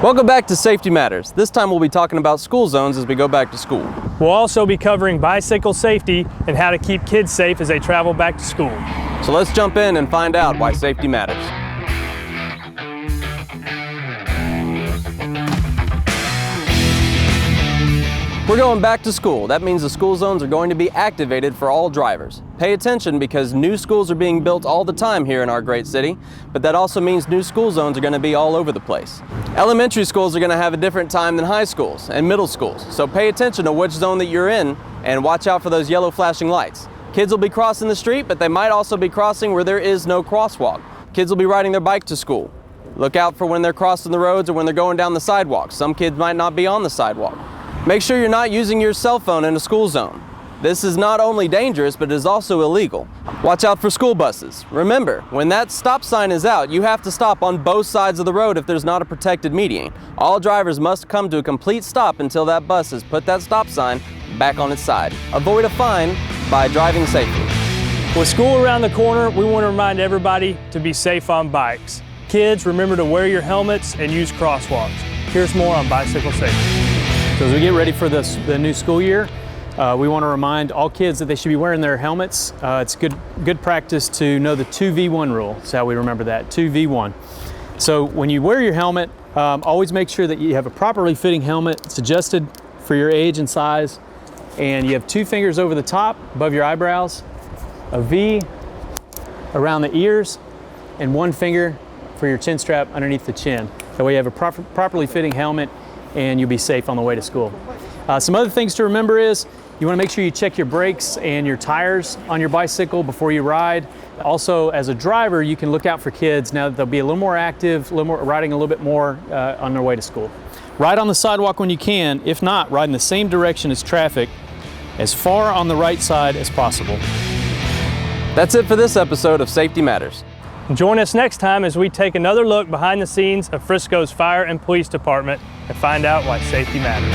Welcome back to Safety Matters. This time we'll be talking about school zones as we go back to school. We'll also be covering bicycle safety and how to keep kids safe as they travel back to school. So let's jump in and find out why safety matters. We're going back to school. That means the school zones are going to be activated for all drivers. Pay attention because new schools are being built all the time here in our great city, but that also means new school zones are going to be all over the place. Elementary schools are going to have a different time than high schools and middle schools, so pay attention to which zone that you're in and watch out for those yellow flashing lights. Kids will be crossing the street, but they might also be crossing where there is no crosswalk. Kids will be riding their bike to school. Look out for when they're crossing the roads or when they're going down the sidewalks. Some kids might not be on the sidewalk. Make sure you're not using your cell phone in a school zone. This is not only dangerous, but it is also illegal. Watch out for school buses. Remember, when that stop sign is out, you have to stop on both sides of the road if there's not a protected median. All drivers must come to a complete stop until that bus has put that stop sign back on its side. Avoid a fine by driving safely. With school around the corner, we want to remind everybody to be safe on bikes. Kids, remember to wear your helmets and use crosswalks. Here's more on bicycle safety. So as we get ready for the new school year, we want to remind all kids that they should be wearing their helmets. It's good practice to know the 2V1 rule. That's how we remember that, 2V1. So when you wear your helmet, always make sure that you have a properly fitting helmet. It's adjusted for your age and size, and you have 2 fingers over the top, above your eyebrows, a V around the ears, and 1 finger for your chin strap underneath the chin. That way you have a properly fitting helmet and you'll be safe on the way to school. Some other things to remember is you want to make sure you check your brakes and your tires on your bicycle before you ride. Also, as a driver, you can look out for kids now that they'll be a little more active, riding a little bit more on their way to school. Ride on the sidewalk when you can. If not, ride in the same direction as traffic, as far on the right side as possible. That's it for this episode of Safety Matters. Join us next time as we take another look behind the scenes of Frisco's Fire and Police Department and find out why safety matters.